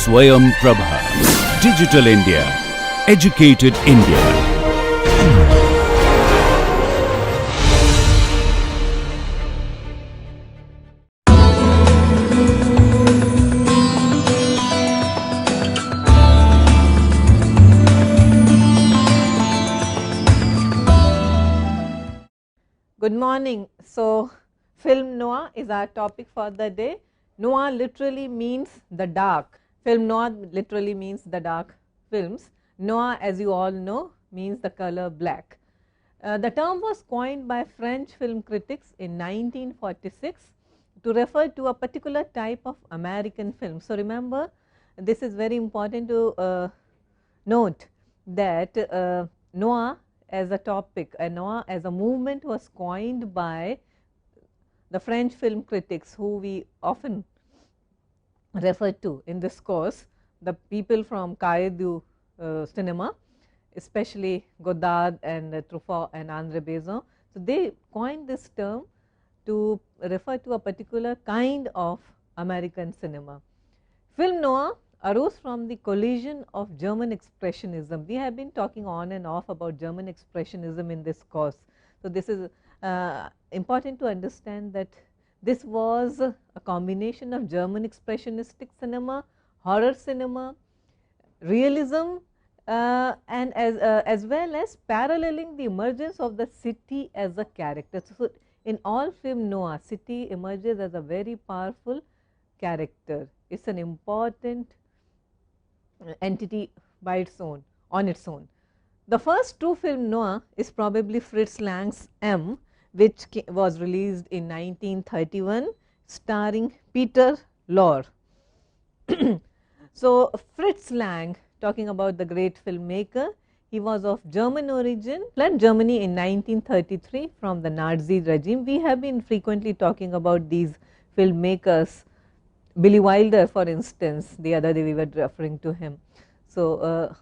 Swayam Prabha. Digital India. Educated India. Good morning. So, film noir is our topic for the day. Noir literally means the dark. Film noir literally means the dark films. Noir, as you all know, means the color black. The term was coined by French film critics in 1946 to refer to a particular type of American film. So, remember, this is very important to note that noir as a topic, noir as a movement was coined by the French film critics who we often refer to in this course, the people from Cahiers du cinema, especially Godard and Truffaut and André Bazin. So, they coined this term to refer to a particular kind of American cinema. Film noir arose from the collision of German expressionism. We have been talking on and off about German expressionism in this course. So, this is important to understand that this was a combination of German expressionistic cinema, horror cinema, realism and as well as paralleling the emergence of the city as a character. So, in all film noir, city emerges as a very powerful character. It is an important entity by its own, on its own. The first true film noir is probably Fritz Lang's M, which was released in 1931, starring Peter Lorre. So, Fritz Lang, talking about the great filmmaker, he was of German origin, fled Germany in 1933 from the Nazi regime. We have been frequently talking about these filmmakers. Billy Wilder, for instance, the other day we were referring to him. So,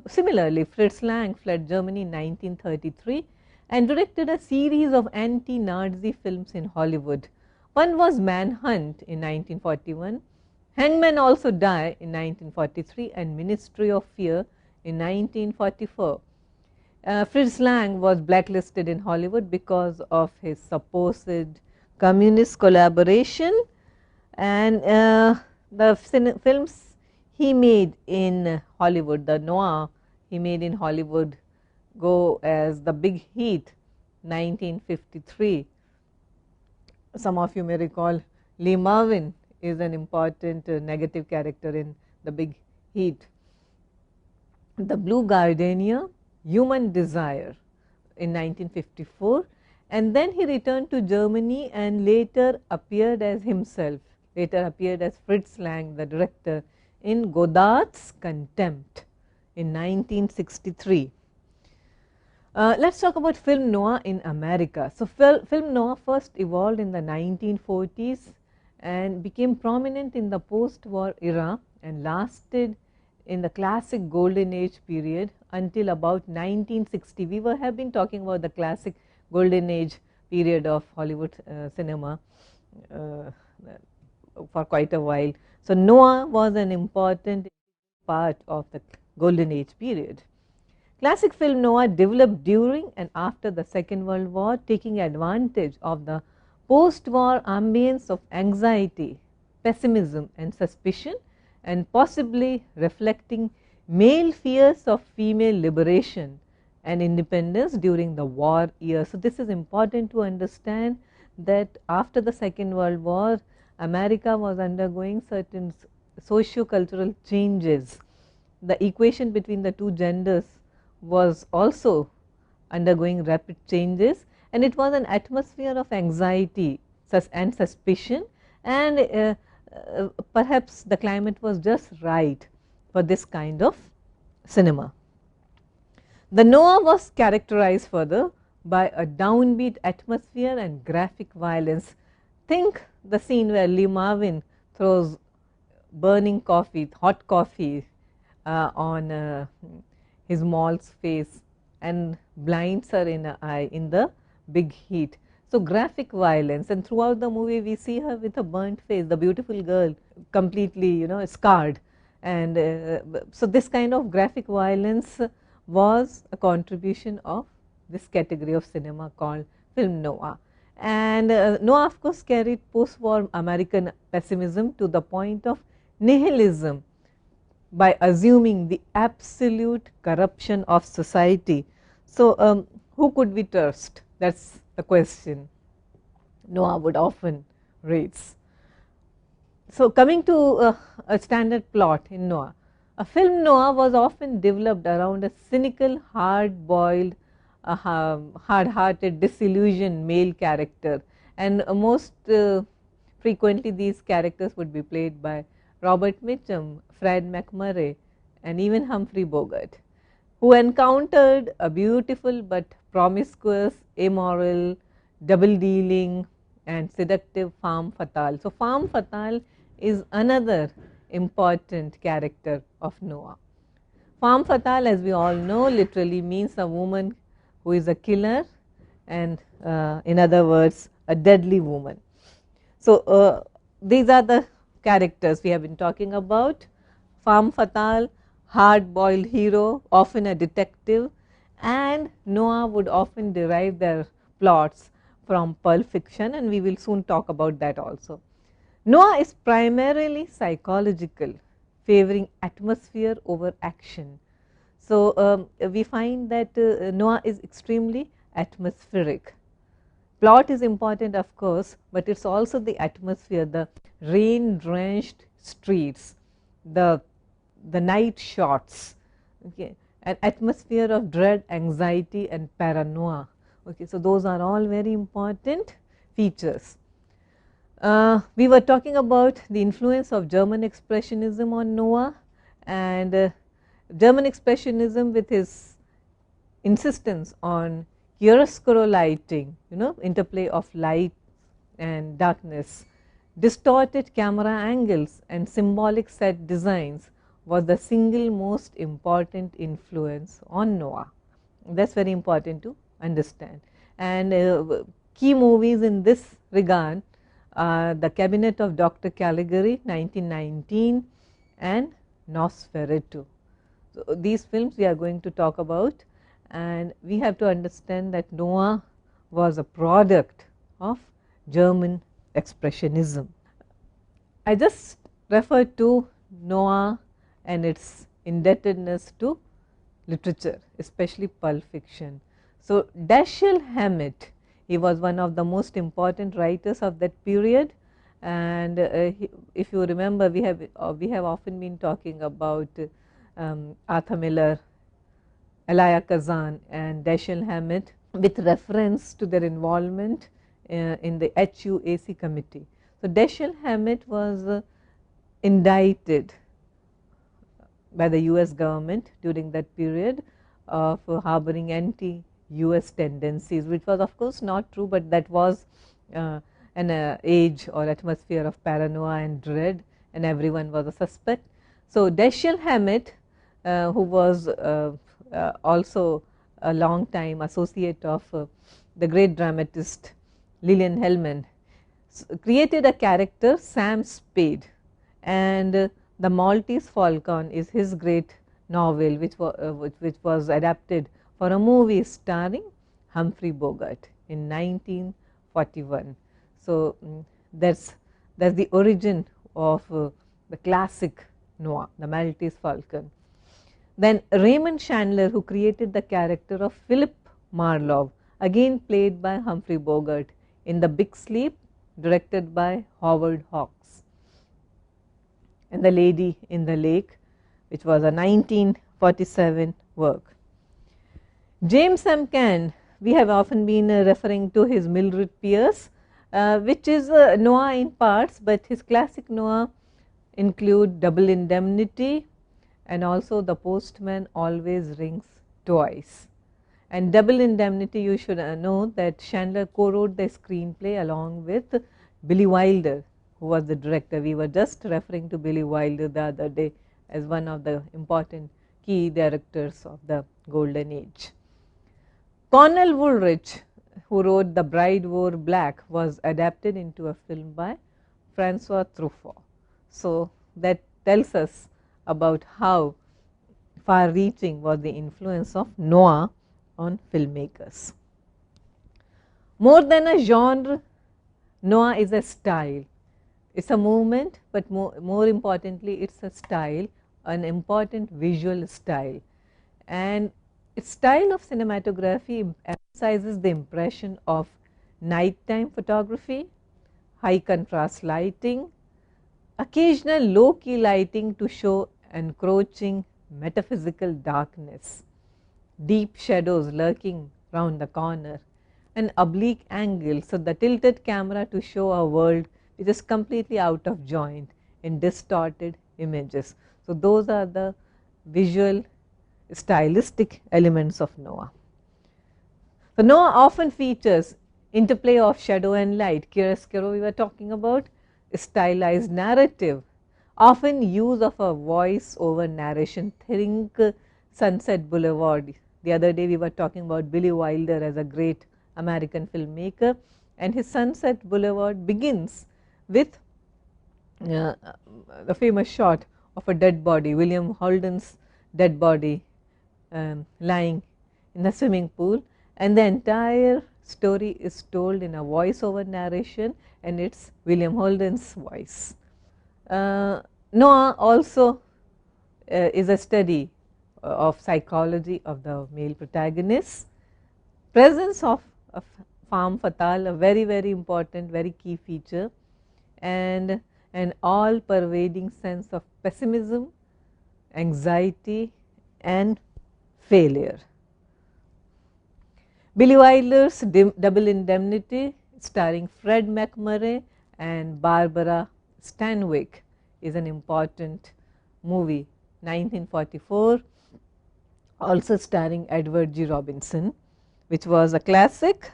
similarly, Fritz Lang fled Germany in 1933 and directed a series of anti-Nazi films in Hollywood. One was Manhunt in 1941, Hangmen Also Die in 1943 and Ministry of Fear in 1944. Fritz Lang was blacklisted in Hollywood because of his supposed communist collaboration, and the films he made in Hollywood, the noir he made in Hollywood, go as The Big Heat 1953. Some of you may recall Lee Marvin is an important negative character in The Big Heat. The Blue Gardenia, Human Desire in 1954, and then he returned to Germany and later appeared as himself, later appeared as Fritz Lang, the director, in Godard's Contempt in 1963. Let's talk about film noir in America. So, film noir first evolved in the 1940s and became prominent in the post-war era and lasted in the classic golden age period until about 1960. We have been talking about the classic golden age period of Hollywood cinema for quite a while. So, noir was an important part of the golden age period. Classic film noir developed during and after the Second World War, taking advantage of the post-war ambience of anxiety, pessimism and suspicion, and possibly reflecting male fears of female liberation and independence during the war years. So, this is important to understand that after the Second World War, America was undergoing certain socio-cultural changes. The equation between the two genders was also undergoing rapid changes, and it was an atmosphere of anxiety and suspicion, and perhaps the climate was just right for this kind of cinema. The noir was characterized further by a downbeat atmosphere and graphic violence. Think the scene where Lee Marvin throws burning coffee, hot coffee on his Moll's face and blinds her in the eye in The Big Heat. So, graphic violence, and throughout the movie we see her with a burnt face, the beautiful girl completely scarred, And so this kind of graphic violence was a contribution of this category of cinema called film noir. And noir of course carried post-war American pessimism to the point of nihilism by assuming the absolute corruption of society. So who could we trust? That's the question noir would often raise. So coming to a standard plot in noir, a film noir was often developed around a cynical, hard-boiled, hard-hearted, disillusioned male character, and most frequently these characters would be played by Robert Mitchum, Fred McMurray, and even Humphrey Bogart, who encountered a beautiful but promiscuous, immoral, double-dealing and seductive femme fatale. So femme fatale is another important character of noir. Femme fatale, as we all know, literally means a woman who is a killer, and in other words, a deadly woman. So these are the characters we have been talking about: femme fatale, hard-boiled hero, often a detective, and noir would often derive their plots from Pulp Fiction, and we will soon talk about that also. Noir is primarily psychological, favoring atmosphere over action. So we find that noir is extremely atmospheric. Plot is important, of course, but it's also the atmosphere, the rain-drenched streets, the night shots, okay, an atmosphere of dread, anxiety, and paranoia. Okay, so those are all very important features. We were talking about the influence of German Expressionism on noir, and German Expressionism, with his insistence on chiaroscuro lighting, interplay of light and darkness, distorted camera angles and symbolic set designs, was the single most important influence on noir. That's very important to understand. And key movies in this regard, The Cabinet of Dr. Caligari, 1919, and Nosferatu. So these films we are going to talk about, and we have to understand that noir was a product of German Expressionism. I just referred to noir and its indebtedness to literature, especially Pulp Fiction. So Dashiell Hammett, he was one of the most important writers of that period, and if you remember, we have often been talking about Arthur Miller, Elia Kazan, and Dashiell Hammett with reference to their involvement in the HUAC committee. So Dashiell Hammett was indicted by the US government during that period of harboring anti-US tendencies, which was of course not true, but that was an age or atmosphere of paranoia and dread, and everyone was a suspect. So Dashiell Hammett, who was also a long time associate of the great dramatist Lillian Hellman, created a character, Sam Spade, and The Maltese Falcon is his great novel, which was adapted for a movie starring Humphrey Bogart in 1941. So that's the origin of the classic noir, The Maltese Falcon. Then Raymond Chandler, who created the character of Philip Marlowe, again played by Humphrey Bogart in The Big Sleep, directed by Howard Hawks, and The Lady in the Lake, which was a 1947 work. James M. Cain, we have often been referring to his Mildred Pierce, which is noir in parts, but his classic noir include Double Indemnity and also The Postman Always Rings Twice. And Double Indemnity, you should know that Chandler co-wrote the screenplay along with Billy Wilder, who was the director. We were just referring to Billy Wilder the other day as one of the important key directors of the Golden Age. Cornell Woolrich, who wrote The Bride Wore Black, was adapted into a film by Francois Truffaut. So that tells us about how far reaching was the influence of noir on filmmakers. More than a genre, noir is a style. It's a movement, but more importantly, it's a style, an important visual style. And its style of cinematography emphasizes the impression of nighttime photography, high contrast lighting, occasional low key lighting to show encroaching metaphysical darkness, deep shadows lurking round the corner, an oblique angle, so the tilted camera to show a world which is completely out of joint in distorted images. So those are the visual stylistic elements of noir. So noir often features interplay of shadow and light. Chiaroscuro we were talking about, stylized narrative, often use of a voice over narration. Think Sunset Boulevard. The other day we were talking about Billy Wilder as a great American filmmaker, and his Sunset Boulevard begins with the famous shot of a dead body, William Holden's dead body lying in a swimming pool, and the entire story is told in a voice-over narration, and it's William Holden's voice. Noir also is a study of psychology of the male protagonist. Presence of a femme fatale, a very, very important, very key feature, and an all-pervading sense of pessimism, anxiety, and failure. Billy Wilder's Double Indemnity, starring Fred MacMurray and Barbara Stanwyck, is an important movie, 1944, also starring Edward G. Robinson, which was a classic,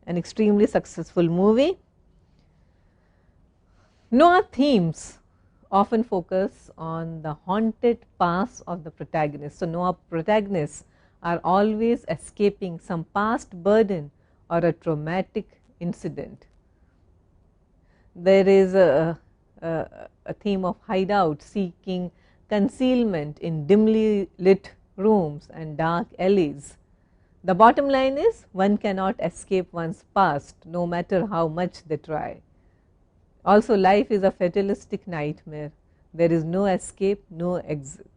an extremely successful movie. Noir themes often focus on the haunted past of the protagonist. So noir protagonists are always escaping some past burden or a traumatic incident. There is a theme of hideout, seeking concealment in dimly lit rooms and dark alleys. The bottom line is, one cannot escape one's past, no matter how much they try. Also, life is a fatalistic nightmare. There is no escape, no exit.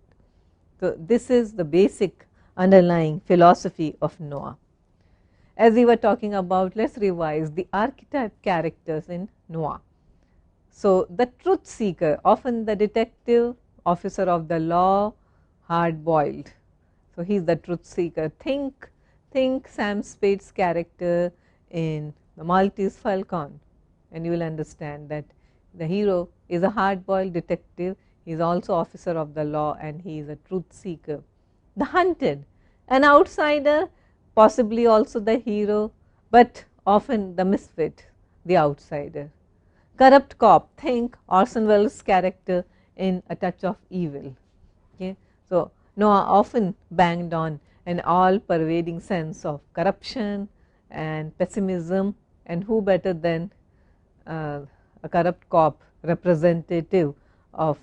So this is the basic underlying philosophy of noir. As we were talking about, let's revise the archetype characters in noir. So the truth seeker, often the detective, officer of the law, hard-boiled. So he's the truth seeker. Think Sam Spade's character in The Maltese Falcon, and you will understand that the hero is a hard-boiled detective. He is also officer of the law, and he is a truth seeker. The hunted, an outsider, possibly also the hero, but often the misfit, the outsider. Corrupt cop, think Orson Welles' character in A Touch of Evil. Okay? So noir often banged on an all-pervading sense of corruption and pessimism, and who better than a corrupt cop, representative of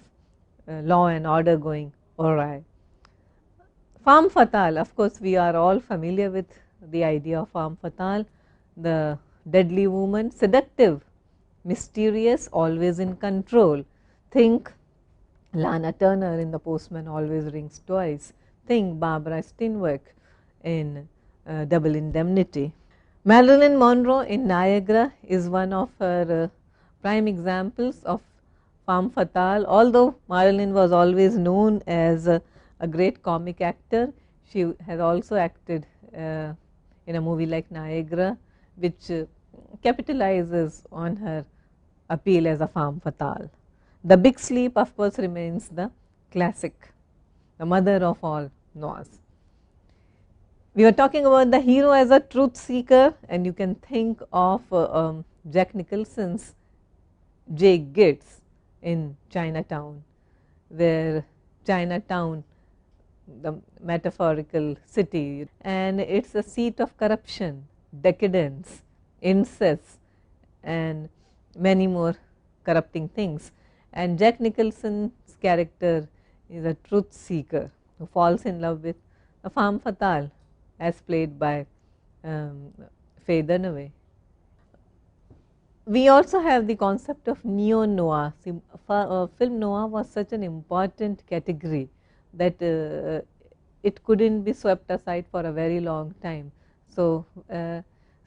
law and order going awry. Femme fatale, of course, we are all familiar with the idea of femme fatale, the deadly woman, seductive, mysterious, always in control. Think Lana Turner in The Postman Always Rings Twice. Think Barbara Stanwyck in Double Indemnity. Marilyn Monroe in Niagara is one of her prime examples of femme fatale. Although Marilyn was always known as a great comic actor, she has also acted in a movie like Niagara, which capitalizes on her appeal as a femme fatale. The Big Sleep, of course, remains the classic, the mother of all noirs. We were talking about the hero as a truth seeker, and you can think of Jack Nicholson's Jake Gittes in Chinatown, where Chinatown, the metaphorical city, and it's a seat of corruption, decadence, incest, and many more corrupting things. And Jack Nicholson's character is a truth seeker who falls in love with a femme fatale as played by Faye Dunaway. We also have the concept of neo-noir. Film noir was such an important category that it couldn't be swept aside for a very long time. So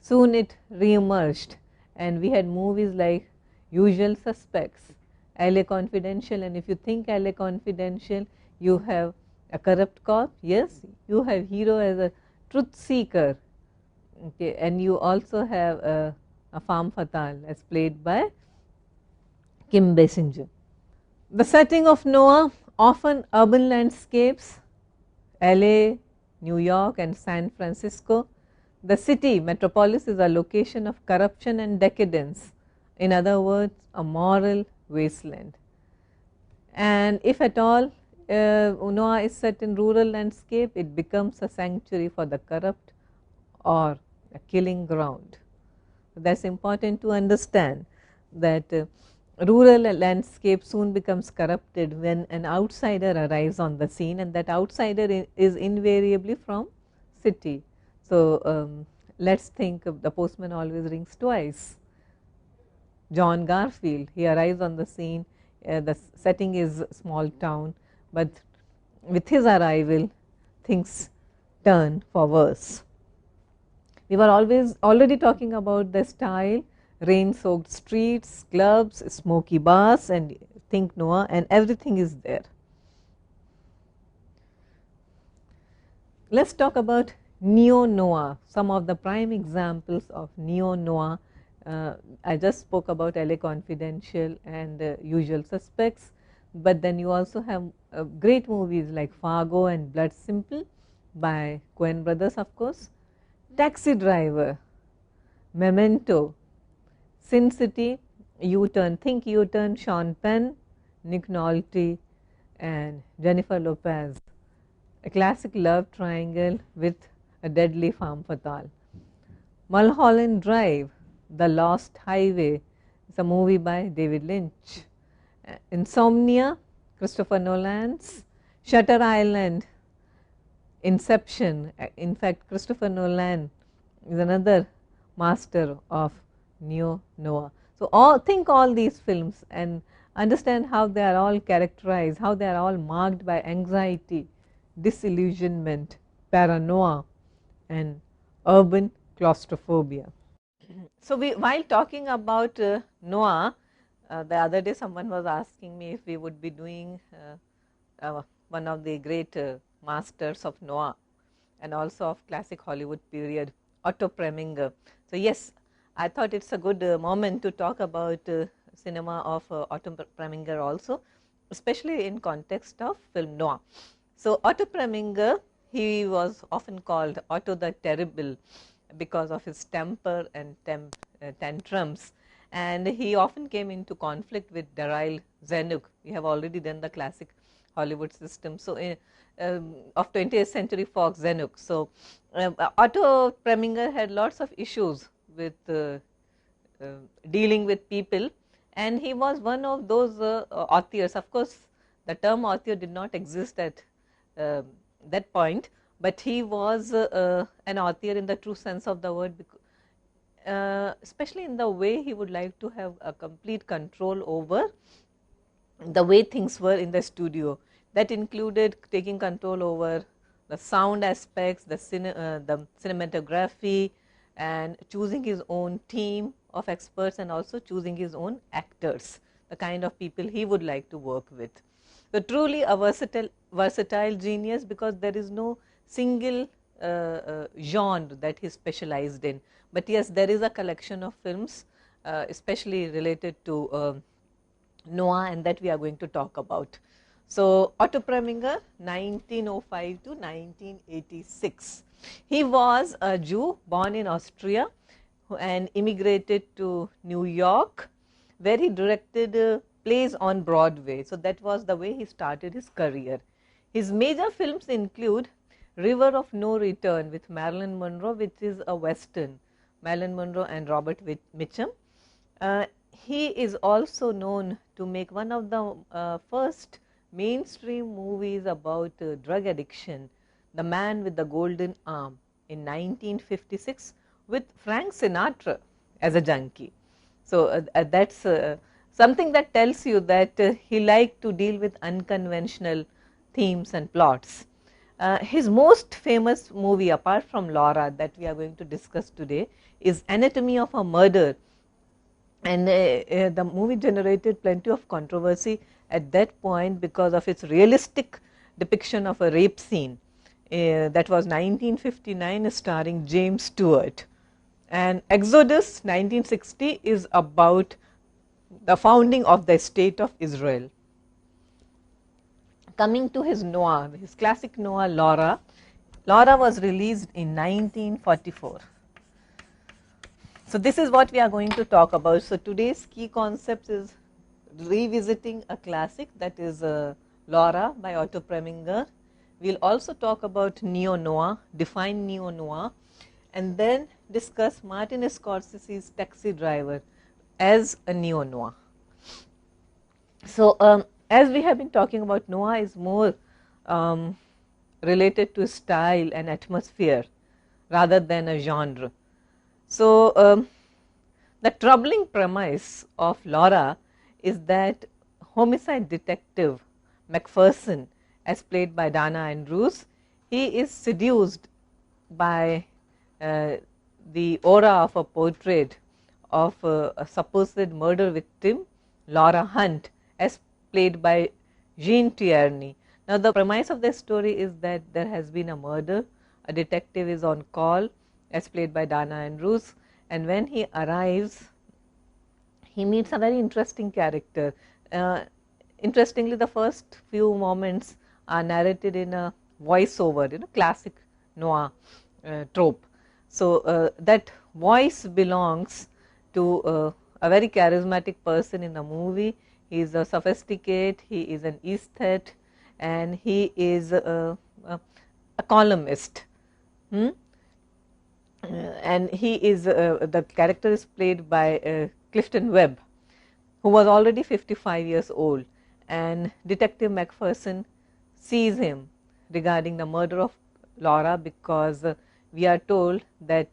soon it re-emerged, and we had movies like Usual Suspects, LA Confidential, and if you think LA Confidential, you have a corrupt cop, yes, you have hero as a truth seeker, okay, and you also have a femme fatale as played by Kim Basinger. The setting of Noah, often urban landscapes, LA, New York and San Francisco. The city, metropolis, is a location of corruption and decadence. In other words, a moral wasteland. And if at all Noah is set in rural landscape, it becomes a sanctuary for the corrupt or a killing ground. That is important to understand, that rural landscape soon becomes corrupted when an outsider arrives on the scene, and that outsider is invariably from city. So let us think of The Postman Always Rings Twice. John Garfield, he arrives on the scene, the setting is small town, but with his arrival things turn for worse. We were already talking about the style, rain soaked streets, clubs, smoky bars, and think Noah, and everything is there. Let us talk about neo-noir, some of the prime examples of neo-noir. I just spoke about LA Confidential and Usual Suspects, but then you also have great movies like Fargo and Blood Simple by Coen brothers, of course, Taxi Driver, Memento, Sin City, U-Turn, Think U-Turn, Sean Penn, Nick Nolte and Jennifer Lopez, a classic love triangle with a deadly femme fatale. Mulholland Drive, The Lost Highway, is a movie by David Lynch. Insomnia, Christopher Nolan's. Shutter Island, Inception. In fact, Christopher Nolan is another master of neo-noir. So think all these films and understand how they are all characterized, how they are all marked by anxiety, disillusionment, paranoia and urban claustrophobia. So while talking about noir, the other day someone was asking me if we would be doing one of the great masters of noir and also of classic Hollywood period, Otto Preminger. So yes, I thought it's a good moment to talk about cinema of Otto Preminger also, especially in context of film noir. So Otto Preminger, he was often called Otto the Terrible because of his temper and tantrums, and he often came into conflict with Daryl Zanuck. We have already done the classic Hollywood system. So of 20th century Fox, Zanuck. So Otto Preminger had lots of issues with dealing with people, and he was one of those authors. Of course, the term author did not exist at that point, but he was an author in the true sense of the word, especially in the way he would like to have a complete control over the way things were in the studio. That included taking control over the sound aspects, the cinematography, and choosing his own team of experts, and also choosing his own actors, the kind of people he would like to work with. So truly a versatile genius, because there is no single genre that he specialized in. But yes, there is a collection of films especially related to noir, and that we are going to talk about. So Otto Preminger, 1905 to 1986. He was a Jew born in Austria and immigrated to New York, where he directed plays on Broadway. So that was the way he started his career. His major films include River of No Return with Marilyn Monroe, which is a western, Marilyn Monroe and Robert Mitchum. He is also known to make one of the first mainstream movies about drug addiction, The Man with the Golden Arm in 1956 with Frank Sinatra as a junkie. So, that's something that tells you that he liked to deal with unconventional themes and plots. His most famous movie apart from Laura that we are going to discuss today is Anatomy of a Murder, and the movie generated plenty of controversy at that point because of its realistic depiction of a rape scene. That was 1959, starring James Stewart. And Exodus 1960 is about the founding of the state of Israel. Coming to his noir, his classic noir Laura. Laura was released in 1944. So, this is what we are going to talk about. So, today's key concept is revisiting a classic, that is Laura by Otto Preminger. We will also talk about neo-noir, define neo-noir, and then discuss Martin Scorsese's Taxi Driver as a neo-noir. So, as we have been talking about, noir is more related to style and atmosphere rather than a genre. So, the troubling premise of Laura is that homicide detective Macpherson, as played by Dana Andrews, he is seduced by the aura of a portrait of a supposed murder victim, Laura Hunt, as played by Jean Tierney. Now, the premise of the story is that there has been a murder, a detective is on call, as played by Dana Andrews, and when he arrives, he meets a very interesting character. Interestingly, the first few moments are narrated in a voiceover, classic noir trope. So, that voice belongs to a very charismatic person in the movie. He is a sophisticate, he is an aesthete, and he is a columnist. And he is the character is played by Clifton Webb, who was already 55 years old, and Detective Macpherson sees him regarding the murder of Laura, because we are told that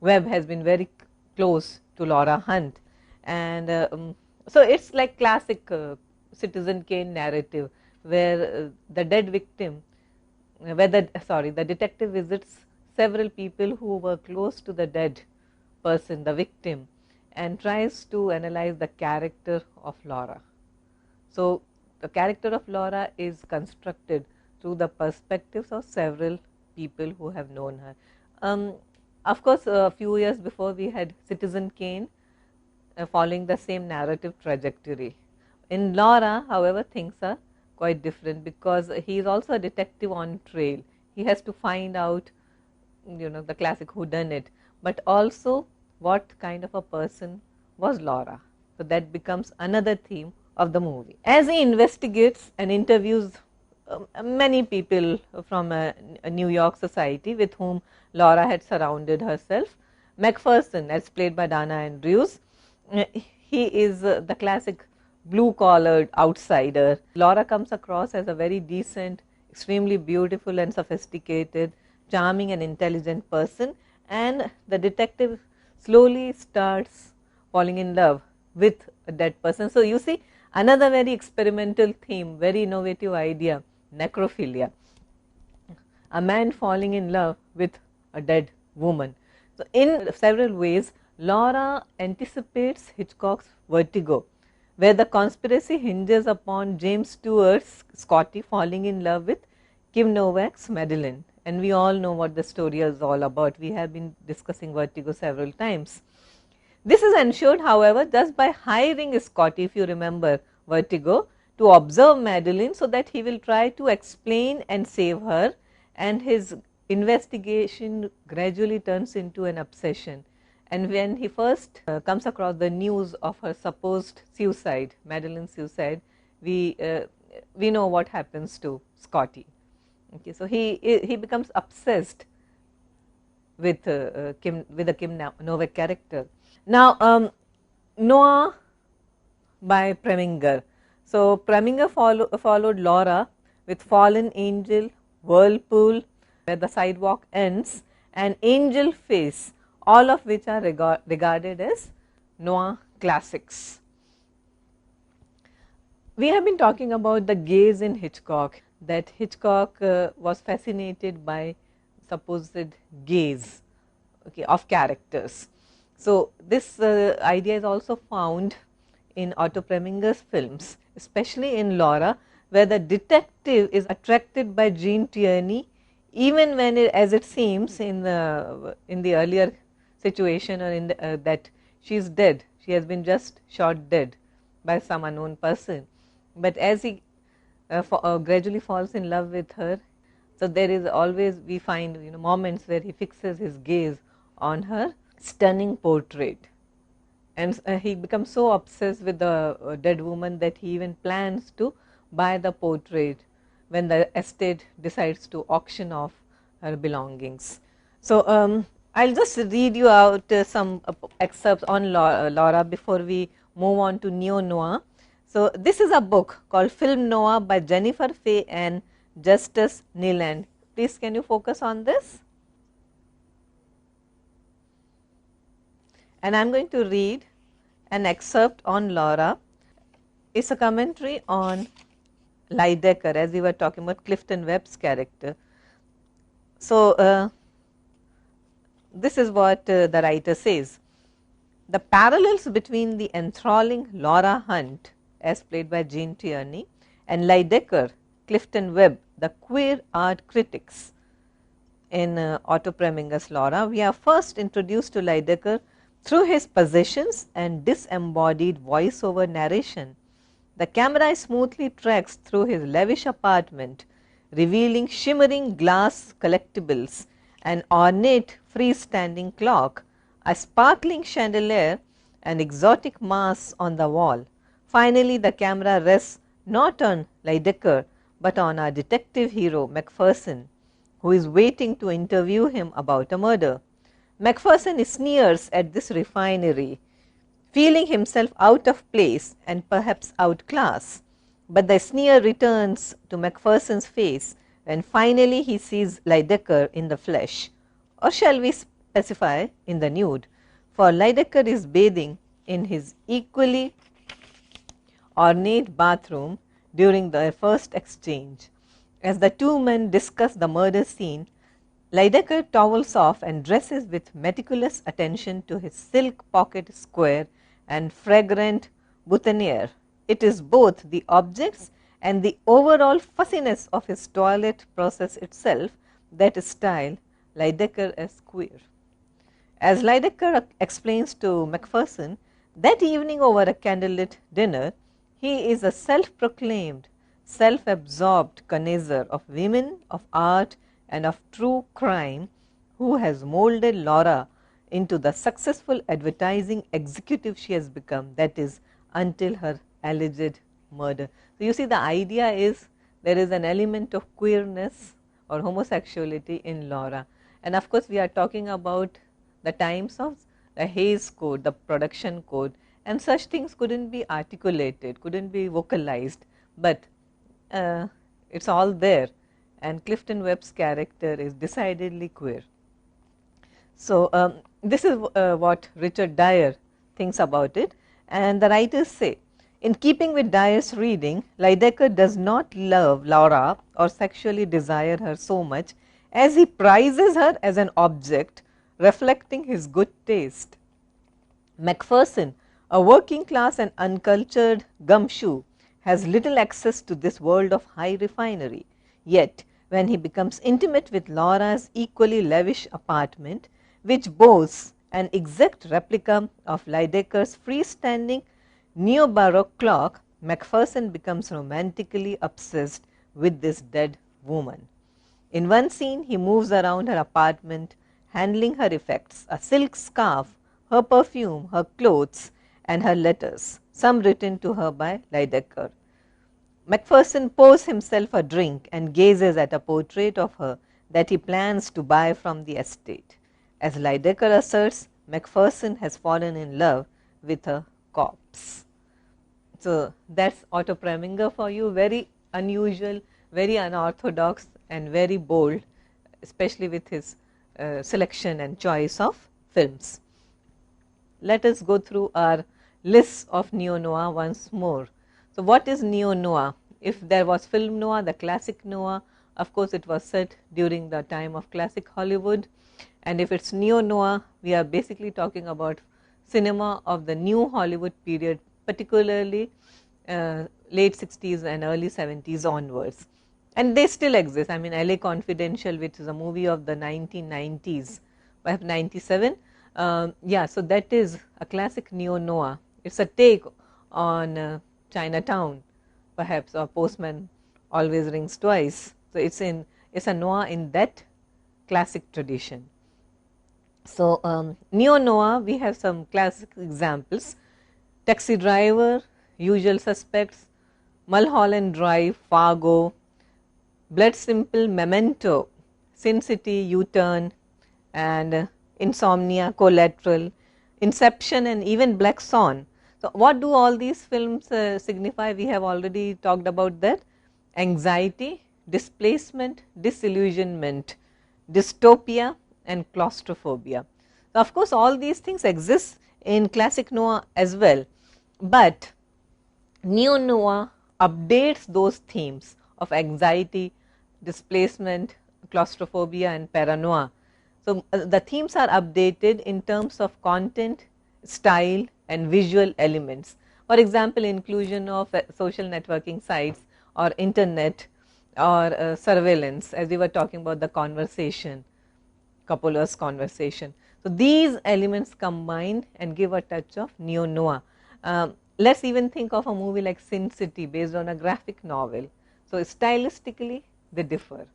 Webb has been very close to Laura Hunt, and so it's like classic Citizen Kane narrative, where the dead victim, the detective visits several people who were close to the dead person, the victim, and tries to analyze the character of Laura. So, the character of Laura is constructed through the perspectives of several people who have known her. Of course, a few years before we had Citizen Kane following the same narrative trajectory. In Laura, however, things are quite different, because he is also a detective on trail. He has to find out the classic whodunit, but also what kind of a person was Laura. So, that becomes another theme of the movie. As he investigates and interviews many people from a New York society with whom Laura had surrounded herself, Macpherson, as played by Dana Andrews, he is the classic blue-collared outsider. Laura comes across as a very decent, extremely beautiful and sophisticated, charming and intelligent person, and the detective slowly starts falling in love with a dead person. So, you see another very experimental theme, very innovative idea, necrophilia, a man falling in love with a dead woman. So, in several ways, Laura anticipates Hitchcock's Vertigo, where the conspiracy hinges upon James Stewart's Scotty falling in love with Kim Novak's Madeline, and we all know what the story is all about. We have been discussing Vertigo several times. This is ensured, however, just by hiring Scotty, if you remember Vertigo, to observe Madeline, so that he will try to explain and save her, and his investigation gradually turns into an obsession. And when he first comes across the news of her supposed suicide, Madeline's suicide, we know what happens to Scotty. Okay, so he becomes obsessed with the Kim Novak character. Now, Noah by Preminger. So, Preminger followed Laura with Fallen Angel, Whirlpool, where the sidewalk ends, and Angel Face, all of which are regarded as noir classics. We have been talking about the gaze in Hitchcock, that Hitchcock was fascinated by supposed gaze, okay, of characters. So, this idea is also found in Otto Preminger's films, especially in Laura, where the detective is attracted by Jean Tierney, even when as it seems in the earlier situation, or in that she is dead, she has been just shot dead by some unknown person. But as he gradually falls in love with her, so there is always, we find, moments where he fixes his gaze on her stunning portrait, and he becomes so obsessed with the dead woman that he even plans to buy the portrait when the estate decides to auction off her belongings. So, I'll just read you out some excerpts on Laura before we move on to neo-noir. So, this is a book called Film Noir by Jennifer Fay and Justus Neeland. Please, can you focus on this? And I am going to read an excerpt on Laura. It's a commentary on Lydecker, as we were talking about Clifton Webb's character. So, this is what the writer says. The parallels between the enthralling Laura Hunt, as played by Jean Tierney, and Lydecker, Clifton Webb, the queer art critics in Otto Preminger's Laura. We are first introduced to Lydecker through his possessions and disembodied voice-over narration. The camera smoothly tracks through his lavish apartment, revealing shimmering glass collectibles, an ornate freestanding clock, a sparkling chandelier, an exotic mass on the wall. Finally, the camera rests not on Lydecker, but on our detective hero Macpherson, who is waiting to interview him about a murder. Macpherson sneers at this refinery, feeling himself out of place and perhaps outclassed. But the sneer returns to Macpherson's face when finally he sees Lydecker in the flesh, or shall we specify in the nude, for Lydecker is bathing in his equally ornate bathroom during their first exchange. As the two men discuss the murder scene, Lydecker towels off and dresses with meticulous attention to his silk pocket square and fragrant boutonniere. It is both the objects and the overall fussiness of his toilet process itself that style Lydecker as queer. As Lydecker explains to Macpherson, that evening over a candlelit dinner, he is a self-proclaimed, self-absorbed connoisseur of women, of art, and of true crime, who has molded Laura into the successful advertising executive she has become, that is, until her alleged murder. So, you see, the idea is there is an element of queerness or homosexuality in Laura, and of course, we are talking about the times of the Hays Code, the production code, and such things couldn't be articulated, couldn't be vocalized, but it's all there. And Clifton Webb's character is decidedly queer. So, this is what Richard Dyer thinks about it, and the writers say, in keeping with Dyer's reading, Lydecker does not love Laura or sexually desire her so much as he prizes her as an object reflecting his good taste. Macpherson, a working class and uncultured gumshoe, has little access to this world of high refinery. Yet, when he becomes intimate with Laura's equally lavish apartment, which boasts an exact replica of Lydecker's freestanding neo-baroque clock, Macpherson becomes romantically obsessed with this dead woman. In one scene, he moves around her apartment, handling her effects, a silk scarf, her perfume, her clothes, and her letters, some written to her by Lydecker. Macpherson pours himself a drink and gazes at a portrait of her that he plans to buy from the estate. As Lydecker asserts, Macpherson has fallen in love with a corpse. So that's Otto Preminger for you, very unusual, very unorthodox and very bold, especially with his selection and choice of films. Let us go through our list of neo-noir once more. So what is neo-noir? If there was film noir, the classic noir, of course it was set during the time of classic Hollywood, and if it's neo-noir, we are basically talking about cinema of the new Hollywood period, particularly late 60s and early 70s onwards. And they still exist. I mean, LA Confidential, which is a movie of the 1990s, perhaps 97. Yeah, so that is a classic neo-noir. It's a take on Chinatown, perhaps, or Postman Always Rings Twice. So it's a noir in that classic tradition. So neo-noir, we have some classic examples: Taxi Driver, Usual Suspects, Mulholland Drive, Fargo, Blood Simple, Memento, Sin City, U-Turn, and Insomnia, Collateral, Inception, and even Black Swan. So what do all these films signify? We have already talked about that: anxiety, displacement, disillusionment, dystopia, and claustrophobia. So of course all these things exist in classic noir as well, but neo-noir updates those themes of anxiety, displacement, claustrophobia, and paranoia. So the themes are updated in terms of content, style, and visual elements. For example, inclusion of social networking sites or internet or surveillance, as we were talking about the conversation, Coppola's conversation. So these elements combine and give a touch of neo-noir. Let's even think of a movie like Sin City, based on a graphic novel. So stylistically they differ.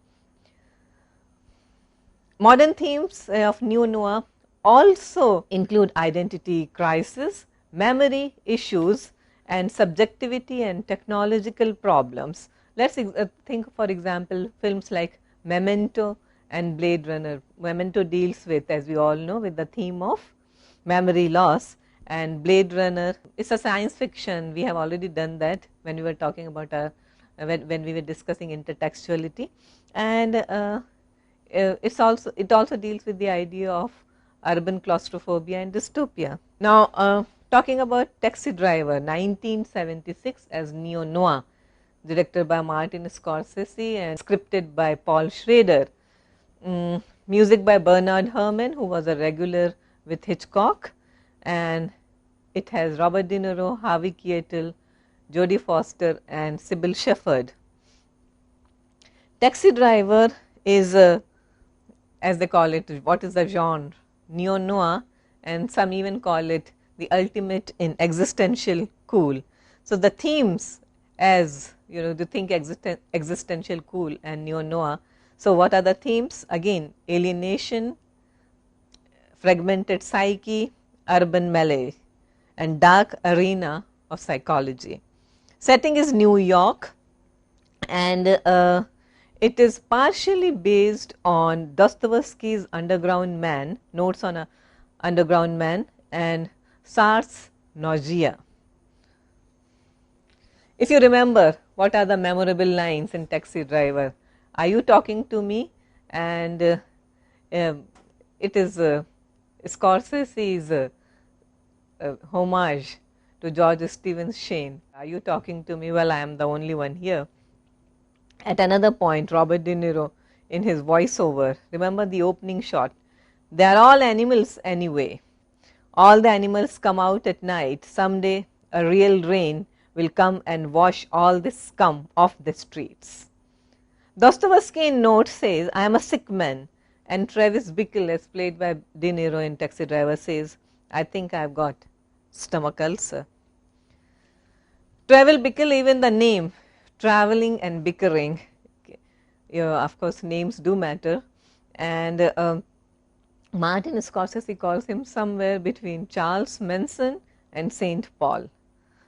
Modern themes of neo-noir also include identity crisis, memory issues, and subjectivity and technological problems. Let's think, for example, films like Memento and Blade Runner. Memento deals with, as we all know, with the theme of memory loss, and Blade Runner is a science fiction. We have already done that when we were talking about when we were discussing intertextuality, and it also deals with the idea of urban claustrophobia and dystopia. Now, talking about Taxi Driver, 1976, as neo-noir, directed by Martin Scorsese and scripted by Paul Schrader. Music by Bernard Herrmann, who was a regular with Hitchcock, and it has Robert De Niro, Harvey Keitel, Jodie Foster, and Sybil Shepherd. Taxi Driver is, as they call it, what is the genre? Neo-noir, and some even call it the ultimate in existential cool. So the themes, as you know, to think existential cool and neo-noir. So what are the themes? Again, alienation, fragmented psyche, urban melee, and dark arena of psychology. Setting is New York, and it is partially based on Dostoevsky's Underground Man, Notes on a Underground Man, and Sartre's Nausea. If you remember, what are the memorable lines in Taxi Driver? Are you talking to me? And it is Scorsese's homage to George Stevens' Shane. Are you talking to me? Well, I am the only one here. At another point, Robert De Niro, in his voiceover, remember the opening shot, they are all animals anyway. All the animals come out at night. Someday a real rain will come and wash all this scum off the streets. Dostoevsky in Notes says, I am a sick man, and Travis Bickle, as played by De Niro in Taxi Driver, says, I think I have got stomach ulcer. Travel Bickle, even the name, traveling and bickering, of course names do matter, and Martin Scorsese calls him somewhere between Charles Manson and Saint Paul.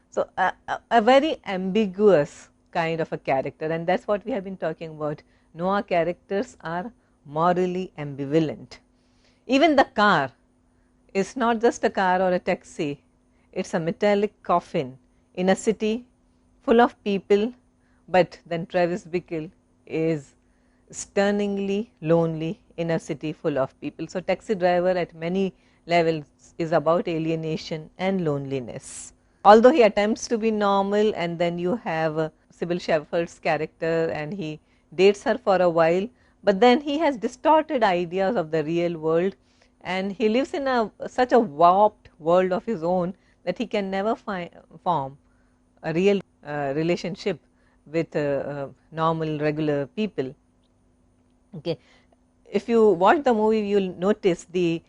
So a very ambiguous kind of a character, and that's what we have been talking about. Noir characters are morally ambivalent. Even the car is not just a car or a taxi, it's a metallic coffin in a city full of people, but then Travis Bickle is stunningly lonely in a city full of people. So, Taxi Driver at many levels is about alienation and loneliness. Although he attempts to be normal, and then you have Sybil Shepherd's character and he dates her for a while, but then he has distorted ideas of the real world and he lives in such a warped world of his own that he can never form a real relationship with normal regular people. Okay. If you watch the movie, you will notice the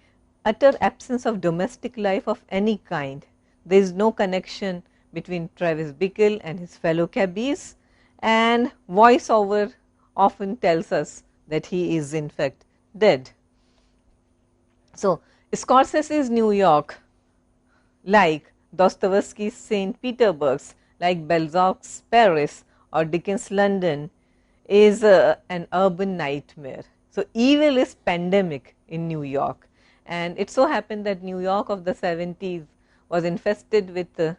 utter absence of domestic life of any kind. There is no connection between Travis Bickle and his fellow cabbies, and voiceover often tells us that he is in fact dead. So, Scorsese's New York, like Dostoevsky's St. Petersburg, like Balzac's Paris or Dickens' London, is an urban nightmare. So, evil is pandemic in New York, and it so happened that New York of the 70s was infested with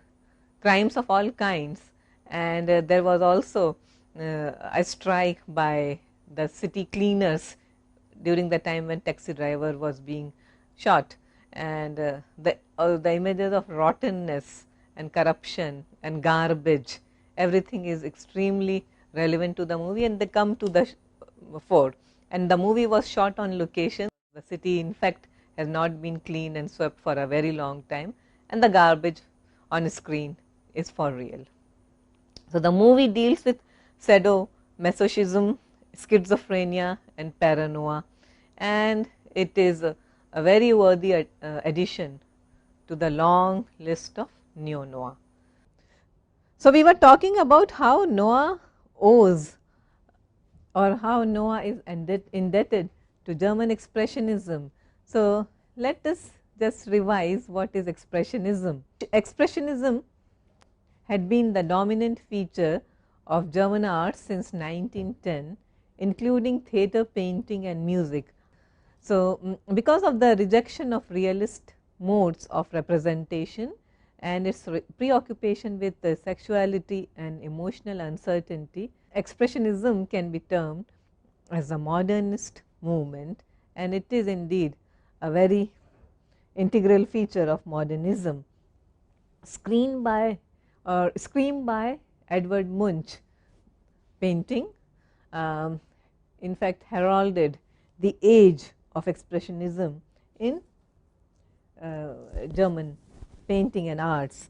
crimes of all kinds, and there was also a strike by the city cleaners during the time when Taxi Driver was being shot, and the images of rottenness and corruption and garbage, everything is extremely relevant to the movie, and they come to the fore. And the movie was shot on location. The city in fact has not been cleaned and swept for a very long time, and the garbage on screen is for real. So, the movie deals with sadomasochism, schizophrenia and paranoia, and it is a very worthy addition to the long list of neo-noir. So, we were talking about how Noah owes, or how Noah is indebted to German Expressionism. So, let us just revise what is Expressionism. Expressionism had been the dominant feature of German art since 1910, including theatre, painting and music. So, because of the rejection of realist modes of representation and its preoccupation with sexuality and emotional uncertainty, Expressionism can be termed as a modernist movement, and it is indeed a very integral feature of modernism. Screamed by Edvard Munch painting, in fact heralded the age of Expressionism in German painting and arts.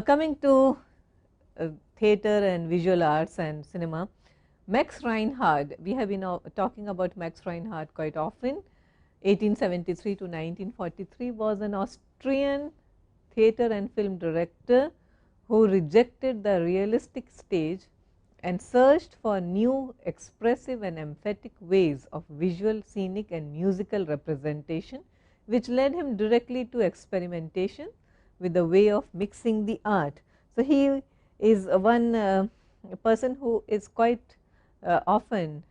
Coming to theatre and visual arts and cinema, Max Reinhardt, we have been talking about Max Reinhardt quite often. 1873 to 1943, was an Austrian theatre and film director who rejected the realistic stage and searched for new expressive and emphatic ways of visual, scenic and musical representation, which led him directly to experimentation with the way of mixing the art. So, he is one person who is quite often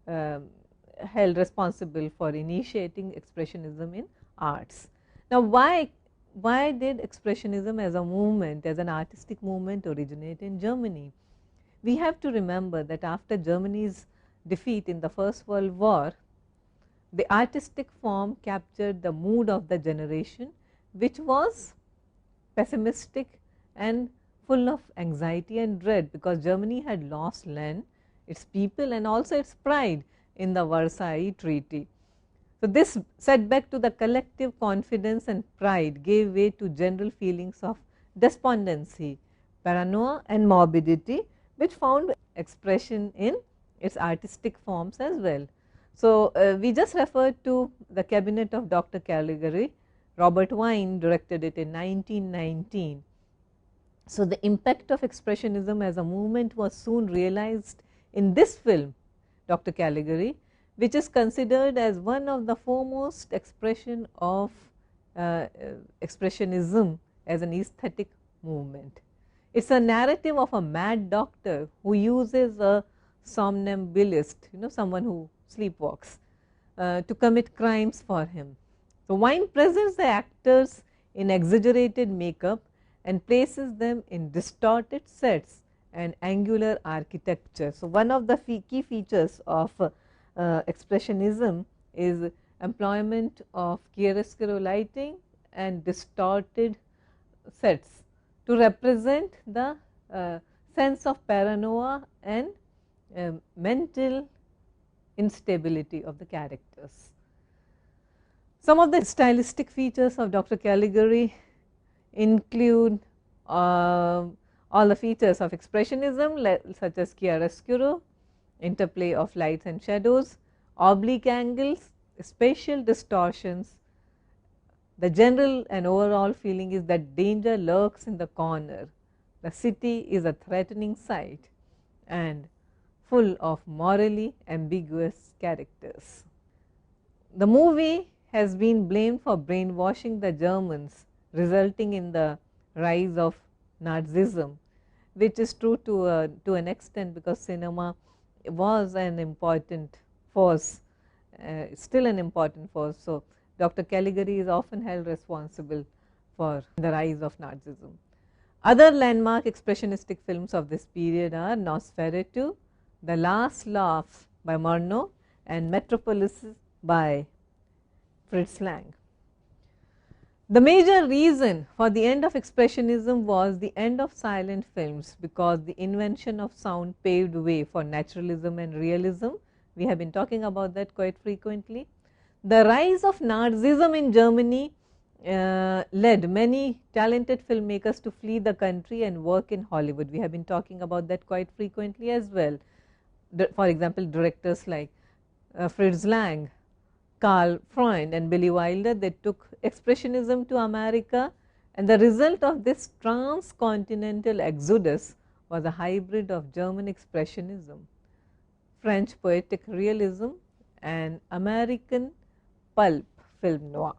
held responsible for initiating Expressionism in arts. Now, why did Expressionism as a movement, as an artistic movement, originate in Germany? We have to remember that after Germany's defeat in the First World War, the artistic form captured the mood of the generation, which was pessimistic and full of anxiety and dread, because Germany had lost land, its people and also its pride in the Versailles Treaty. So, this setback to the collective confidence and pride gave way to general feelings of despondency, paranoia and morbidity, which found expression in its artistic forms as well. So, we just referred to the Cabinet of Dr. Caligari. Robert Wiene directed it in 1919. So, the impact of Expressionism as a movement was soon realized in this film, Dr. Caligari, which is considered as one of the foremost expression of Expressionism as an aesthetic movement. It is a narrative of a mad doctor who uses a somnambulist, someone who sleepwalks, to commit crimes for him. So, Wiene presents the actors in exaggerated makeup and places them in distorted sets and angular architecture. So, one of the key features of expressionism is employment of chiaroscuro lighting and distorted sets to represent the sense of paranoia and mental instability of the characters. Some of the stylistic features of Dr. Caligari include all the features of expressionism such as chiaroscuro, interplay of lights and shadows, oblique angles, spatial distortions. The general and overall feeling is that danger lurks in the corner. The city is a threatening sight and full of morally ambiguous characters. The movie has been blamed for brainwashing the Germans, resulting in the rise of Nazism, which is true to an extent, because cinema was an important force, still an important force. So, Dr. Caligari is often held responsible for the rise of Nazism. Other landmark expressionistic films of this period are Nosferatu, The Last Laugh by Murnau, and Metropolis by Fritz Lang. The major reason for the end of expressionism was the end of silent films, because the invention of sound paved way for naturalism and realism. We have been talking about that quite frequently. The rise of Nazism in Germany led many talented filmmakers to flee the country and work in Hollywood. We have been talking about that quite frequently as well. For example, directors like Fritz Lang, Karl Freund and Billy Wilder, they took expressionism to America, and the result of this transcontinental exodus was a hybrid of German expressionism, French poetic realism and American pulp film noir.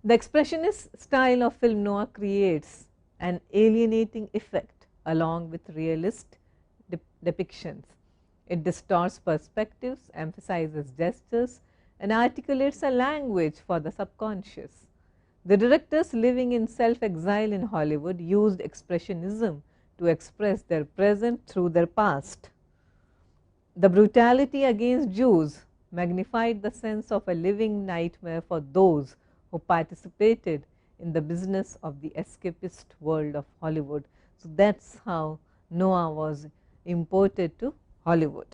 The expressionist style of film noir creates an alienating effect along with realist depictions. It distorts perspectives, emphasizes gestures, and articulates a language for the subconscious. The directors living in self-exile in Hollywood used expressionism to express their present through their past. The brutality against Jews magnified the sense of a living nightmare for those who participated in the business of the escapist world of Hollywood. So, that is how noir was imported to Hollywood.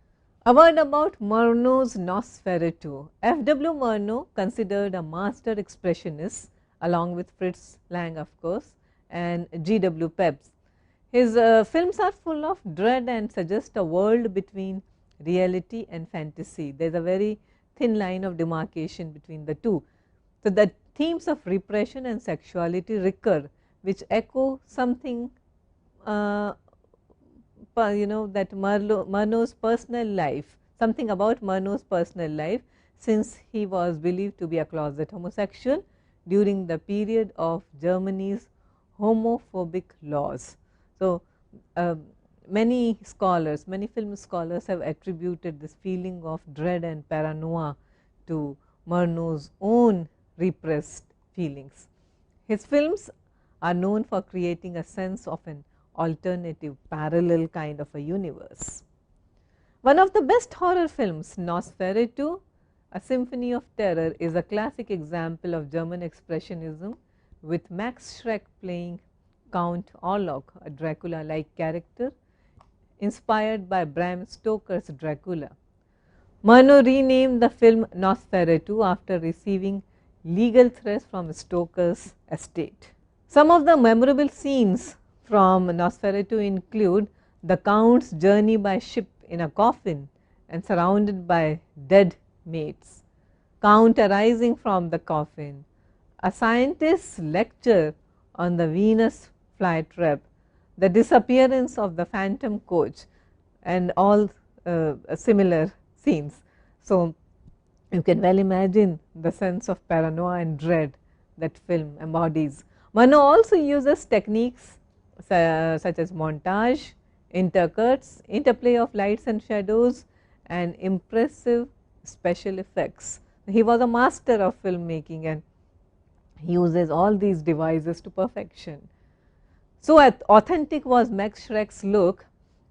A word about Murnau's Nosferatu. F.W. Murnau, considered a master expressionist along with Fritz Lang, of course, and G.W. Pebs. His films are full of dread and suggest a world between reality and fantasy. There is a very thin line of demarcation between the two. So, the themes of repression and sexuality recur, which echo something that Murnau's personal life, something about Murnau's personal life, since he was believed to be a closet homosexual during the period of Germany's homophobic laws. So, many scholars, many film scholars have attributed this feeling of dread and paranoia to Murnau's own repressed feelings. His films are known for creating a sense of an alternative, parallel kind of a universe. One of the best horror films, Nosferatu, A Symphony of Terror, is a classic example of German expressionism, with Max Schreck playing Count Orlok, a Dracula-like character inspired by Bram Stoker's Dracula. Murnau renamed the film Nosferatu after receiving legal threats from Stoker's estate. Some of the memorable scenes from Nosferatu include the Count's journey by ship in a coffin and surrounded by dead mates, Count arising from the coffin, a scientist's lecture on the Venus flytrap, the disappearance of the phantom coach, and all similar scenes. So, you can well imagine the sense of paranoia and dread that film embodies. Murnau also uses techniques such as montage, intercuts, interplay of lights and shadows, and impressive special effects. He was a master of filmmaking, and He uses all these devices to perfection. So authentic was Max Schreck's look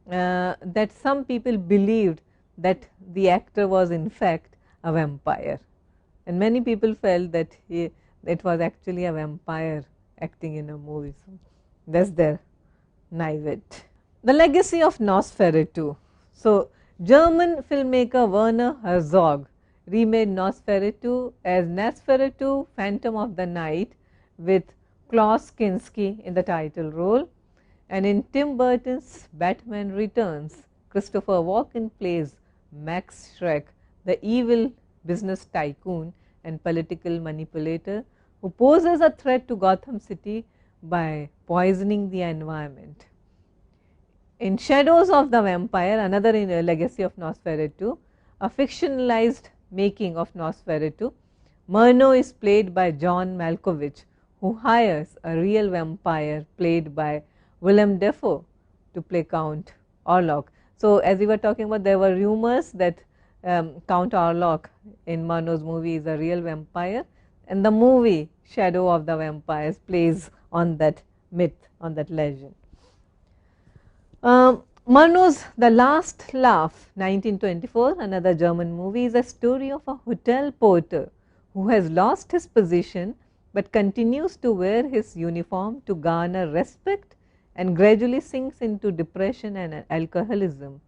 that some people believed that the actor was in fact a vampire, and many people felt that it was actually a vampire acting in a movie. So that's their naivete. The legacy of Nosferatu. So German filmmaker Werner Herzog remade Nosferatu as Nosferatu Phantom of the Night with Klaus Kinski in the title role, and in Tim Burton's Batman Returns, Christopher Walken plays Max Schreck, the evil business tycoon and political manipulator who poses a threat to Gotham City by poisoning the environment. In Shadows of the Vampire, another legacy of Nosferatu, a fictionalized making of Nosferatu, Murnau is played by John Malkovich, who hires a real vampire played by Willem Dafoe to play Count Orlok. So, as we were talking about, there were rumors that Count Orlok in Murnau's movie is a real vampire, and the movie Shadow of the Vampires plays on that myth, on that legend. Murnau's The Last Laugh, 1924, another German movie, is a story of a hotel porter who has lost his position but continues to wear his uniform to garner respect and gradually sinks into depression and alcoholism.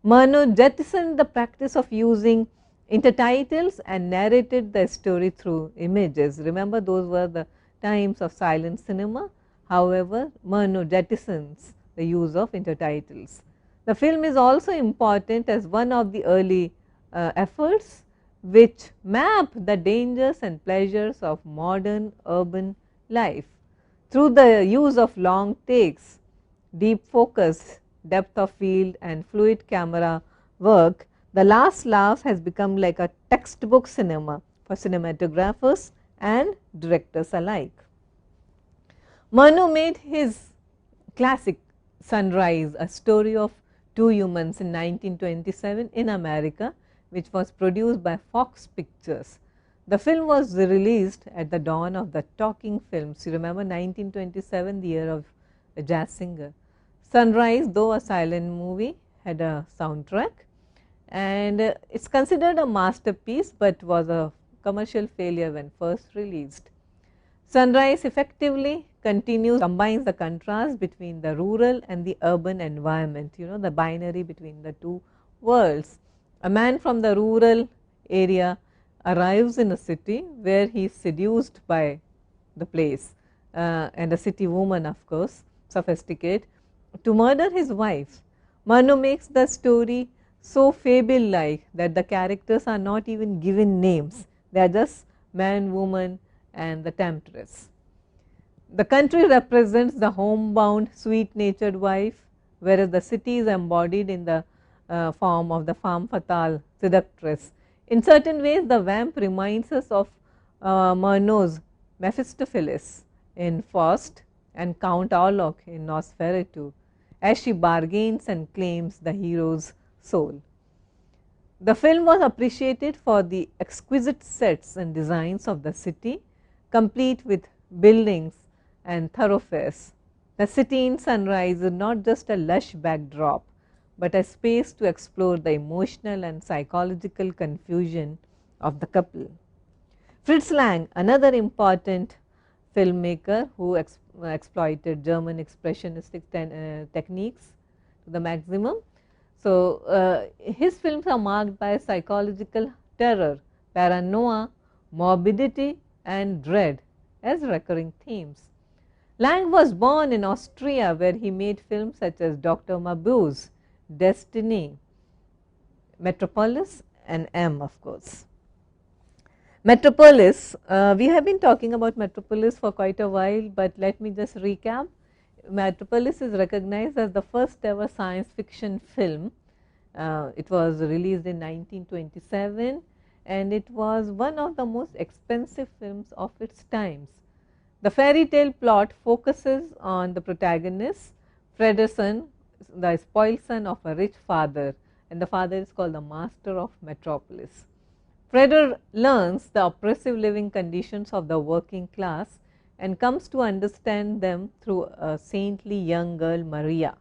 Murnau jettisoned the practice of using intertitles and narrated the story through images. Remember, those were the times of silent cinema. However, Murnau jettisons the use of intertitles. The film is also important as one of the early efforts which map the dangers and pleasures of modern urban life. Through the use of long takes, deep focus, depth of field and fluid camera work, The Last Laugh has become like a textbook cinema for cinematographers and directors alike. Murnau made his classic Sunrise, a story of two humans, in 1927 in America, which was produced by Fox Pictures. The film was released at the dawn of the talking films. You remember 1927, the year of a jazz singer. Sunrise, though a silent movie, had a soundtrack, and it's considered a masterpiece but was a commercial failure when first released. Sunrise effectively combines the contrast between the rural and the urban environment, the binary between the two worlds. A man from the rural area arrives in a city where he is seduced by the place, and a city woman, of course, sophisticate, to murder his wife. Murnau makes the story so fable-like that the characters are not even given names. They are just man, woman and the temptress. The country represents the homebound, sweet-natured wife, whereas the city is embodied in the form of the femme fatale seductress. In certain ways, the vamp reminds us of Murnau's Mephistopheles in Faust and Count Orlok in Nosferatu, as she bargains and claims the hero's soul. The film was appreciated for the exquisite sets and designs of the city, complete with buildings and thoroughfares. The city in Sunrise is not just a lush backdrop, but a space to explore the emotional and psychological confusion of the couple. Fritz Lang, another important filmmaker who exploited German expressionistic techniques to the maximum. So, his films are marked by psychological terror, paranoia, morbidity and dread as recurring themes. Lang was born in Austria, where he made films such as Dr. Mabuse, Destiny, Metropolis and M, of course. Metropolis, we have been talking about Metropolis for quite a while, but let me just recap. Metropolis is recognized as the first ever science fiction film. It was released in 1927 and it was one of the most expensive films of its times. The fairy tale plot focuses on the protagonist, Frederson, the spoiled son of a rich father, and the father is called the master of Metropolis. Freder learns the oppressive living conditions of the working class and comes to understand them through a saintly young girl, Maria,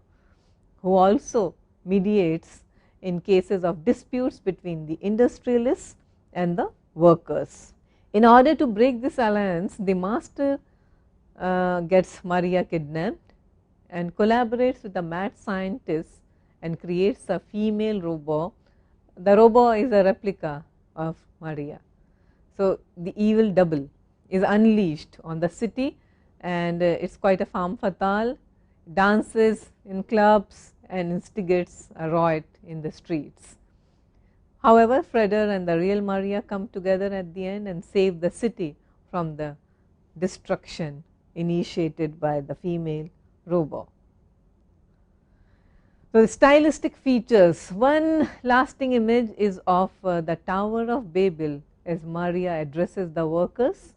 who also mediates in cases of disputes between the industrialists and the workers. In order to break this alliance, the master gets Maria kidnapped and collaborates with the mad scientist and creates a female robot. The robot is a replica of Maria. So, the evil double is unleashed on the city, and it is quite a femme fatale, dances in clubs and instigates a riot in the streets. However, Freder and the real Maria come together at the end and save the city from the destruction initiated by the female robot. So, the stylistic features, one lasting image is of the Tower of Babel as Maria addresses the workers.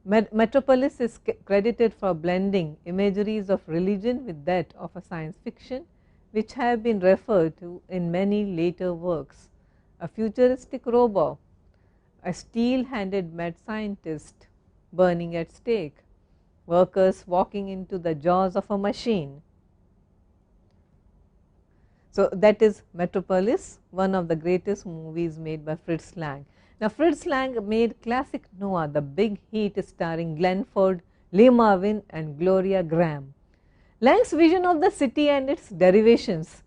Metropolis is credited for blending imageries of religion with that of a science fiction, which have been referred to in many later works. A futuristic robot, a steel-handed mad scientist burning at stake, workers walking into the jaws of a machine. So, that is Metropolis, one of the greatest movies made by Fritz Lang. Now, Fritz Lang made classic noir, The Big Heat, starring Glenn Ford, Lee Marvin and Gloria Graham. Lang's vision of the city and its derivations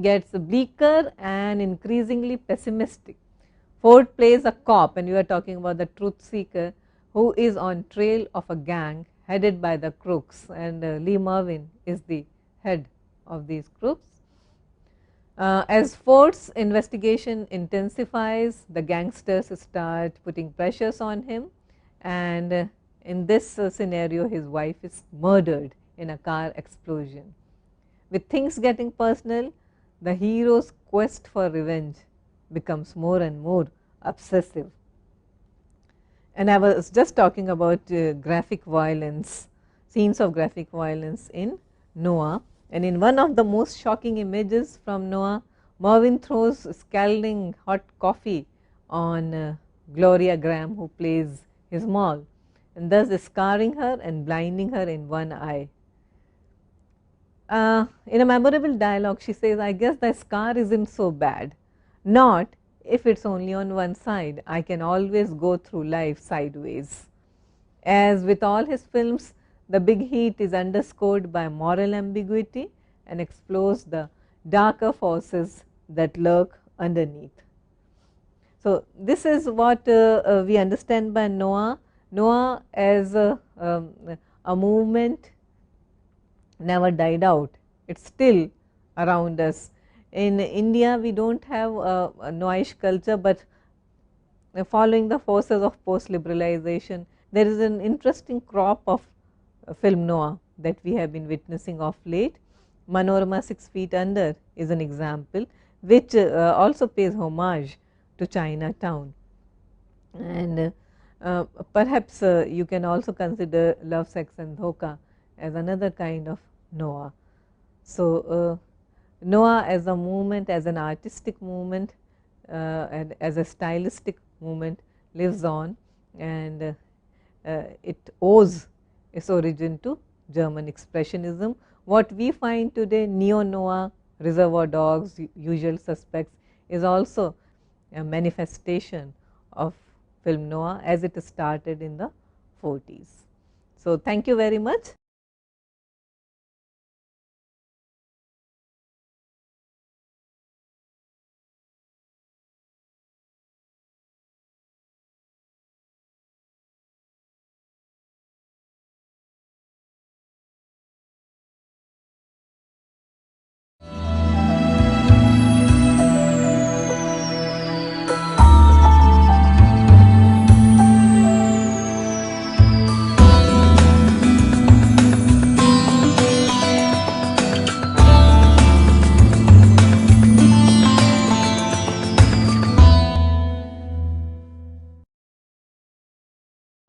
gets bleaker and increasingly pessimistic. Ford plays a cop, and we are talking about the truth seeker, who is on trail of a gang headed by the crooks, and Lee Marvin is the head of these crooks. As Ford's investigation intensifies, the gangsters start putting pressures on him, and in this scenario his wife is murdered in a car explosion. With things getting personal, the hero's quest for revenge becomes more and more obsessive. And I was just talking about graphic violence, scenes of graphic violence in Noah. And in one of the most shocking images from Noah, Marvin throws scalding hot coffee on Gloria Graham, who plays his mall, and thus scarring her and blinding her in one eye. In a memorable dialogue, she says, "I guess the scar isn't so bad. Not if it's only on one side. I can always go through life sideways." As with all his films, The Big Heat is underscored by moral ambiguity and explores the darker forces that lurk underneath. So, this is what we understand by Noah. Noah as a movement never died out. It is still around us. In India, we do not have a Noahish culture, but following the forces of post-liberalization, there is an interesting crop of film noir that we have been witnessing of late. Manorama 6 Feet Under is an example, which also pays homage to Chinatown. And perhaps you can also consider Love, Sex and Dhoka as another kind of noir. So, noir as a movement, as an artistic movement, and as a stylistic movement lives on, and it owes its origin to German Expressionism. What we find today, neo-noir, Reservoir Dogs, Usual Suspects, is also a manifestation of film noir as it started in the 40s. So, thank you very much.